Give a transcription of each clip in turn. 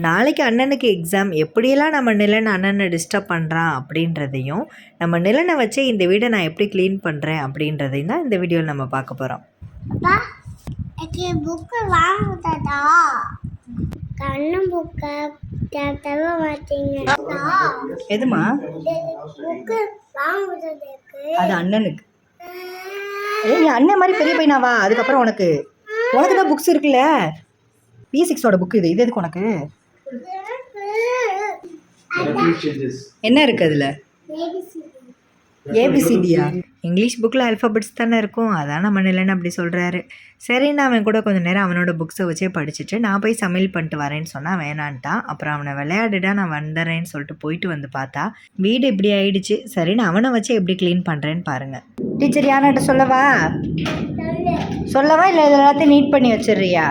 நாளைக்கு அண்ணனுக்கு எக்ஸாம், எப்படியெல்லாம் நம்ம நிலன் அண்ணனை டிஸ்டர்ப் பண்ணுறான் அப்படின்றதையும், நம்ம நிலனை வச்சே இந்த வீடை நான் எப்படி க்ளீன் பண்ணுறேன் அப்படின்றதையும் தான் இந்த வீடியோவில் நம்ம பார்க்க போகிறோம். புக்கு வாங்குதா கண்ணு புக்கை தர மாட்டீங்க. எதுமா புக்கு வாங்குறதுக்கு அது அண்ணனுக்கு. ஏய் அண்ணன் மாதிரி பெரிய பையனாவா? அதுக்கப்புறம் உனக்கு தான் புக்ஸ் இருக்குல்ல, P6ஓட புக்கு இது எதுக்கு உனக்கு? என்ன இருக்கு அதில்? ஏபிசிடியா? இங்கிலீஷ் புக்கில் அல்ஃபபெட்ஸ் தானே இருக்கும், அதான் நம்ம நிலன்னு அப்படி சொல்கிறாரு. சரின்னு அவன் கூட கொஞ்சம் நேரம் அவனோட புக்ஸை வச்சே படிச்சுட்டு நான் போய் சமையல் பண்ணிட்டு வரேன்னு சொன்னால் வேணான்ட்டான். அப்புறம் அவனை விளையாடுடா நான் வந்துடுறேன்னு சொல்லிட்டு போயிட்டு வந்து பார்த்தா வீடு இப்படி ஆயிடுச்சு. சரின்னு அவனை வச்சு எப்படி க்ளீன் பண்ணுறேன்னு பாருங்கள். டீச்சர் யார்கிட்ட சொல்லவா இல்லை எல்லாத்தையும் நீட் பண்ணி வச்சிடுறியா?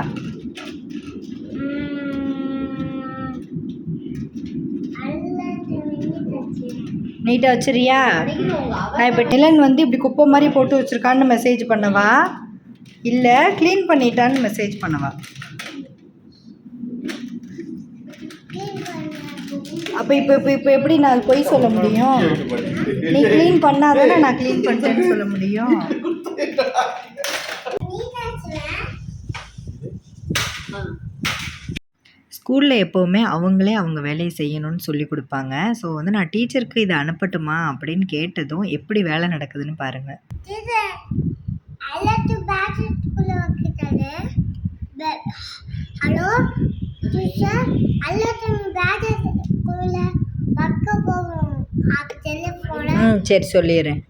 நீட்டாக வச்சிரியா? நான் இப்போ நிலன் வந்து இப்படி குப்பை மாதிரி போட்டு வச்சுருக்கான்னு மெசேஜ் பண்ணவா, இல்லை க்ளீன் பண்ணிட்டான்னு மெசேஜ் பண்ணவா? அப்போ இப்போ எப்படி நான் பொய் சொல்ல முடியும்? நீ க்ளீன் பண்ணாதானே நான் க்ளீன் பண்ணிட்டேன்னு சொல்ல முடியும். ஸ்கூலில் எப்போவுமே அவங்களே அவங்க வேலையை செய்யணும்னு சொல்லி கொடுப்பாங்க. ஸோ வந்து நான் டீச்சருக்கு இதை அனுப்பட்டுமா அப்படின்னு கேட்டதும் எப்படி வேலை நடக்குதுன்னு பாருங்கள். ஹலோ டீச்சர், சரி சொல்லிடுறேன்.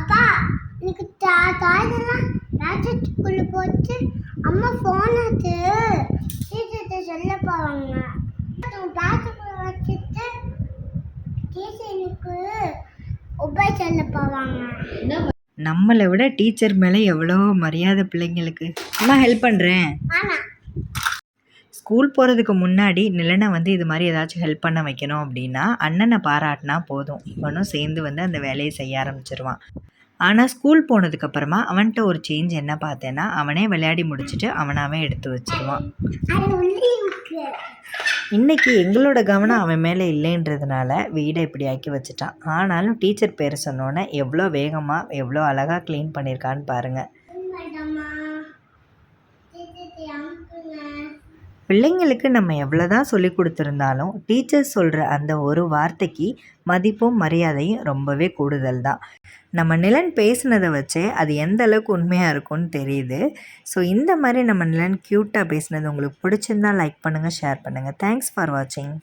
அப்பா எனக்கு ராஜத்துக்குள்ள போச்சு, அம்மா ஃபோன் ஆச்சு டீச்சர்கிட்ட சொல்ல போவாங்க. பேக்குக்குள்ள வச்சுட்டு டீச்சர் எனக்கு உபாய் சொல்ல போவாங்க. நம்மளை விட டீச்சர் மேலே எவ்வளோ மரியாதை பிள்ளைங்களுக்கு. அம்மா ஹெல்ப் பண்ணுறேன். ஸ்கூல் போகிறதுக்கு முன்னாடி நிலனை வந்து இது மாதிரி ஏதாச்சும் ஹெல்ப் பண்ண வைக்கணும் அப்படின்னா அண்ணனை பாராட்டினா போதும், இவனும் சேர்ந்து வந்து அந்த வேலையை செய்ய ஆரம்பிச்சிருவான். ஆனால் ஸ்கூல் போனதுக்கப்புறமா அவன்கிட்ட ஒரு சேஞ்ச் என்ன பார்த்தேன்னா, அவனே விளையாடி முடிச்சுட்டு அவனாவே எடுத்து வச்சிருவான். இன்றைக்கி எங்களோட கவனம் அவன் மேலே இல்லைன்றதுனால வீடை இப்படி ஆக்கி வச்சுட்டான். ஆனாலும் டீச்சர் பேர் சொன்னோன்னே எவ்வளோ வேகமாக எவ்வளோ அழகாக க்ளீன் பண்ணியிருக்கான்னு பாருங்கள். பிள்ளைங்களுக்கு நம்ம எவ்வளோ தான் சொல்லி கொடுத்துருந்தாலும் டீச்சர் சொல்கிற அந்த ஒரு வார்த்தைக்கு மதிப்பும் மரியாதையும் ரொம்பவே கூடுதல் தான். நம்ம நிலன் பேசுனதை வச்சே அது எந்த அளவுக்கு உண்மையாக இருக்கும்னு தெரியுது. ஸோ இந்த மாதிரி நம்ம நிலன் க்யூட்டாக பேசுனது உங்களுக்கு பிடிச்சிருந்தா லைக் பண்ணுங்கள், ஷேர் பண்ணுங்கள். தேங்க்ஸ் ஃபார் வாட்சிங்.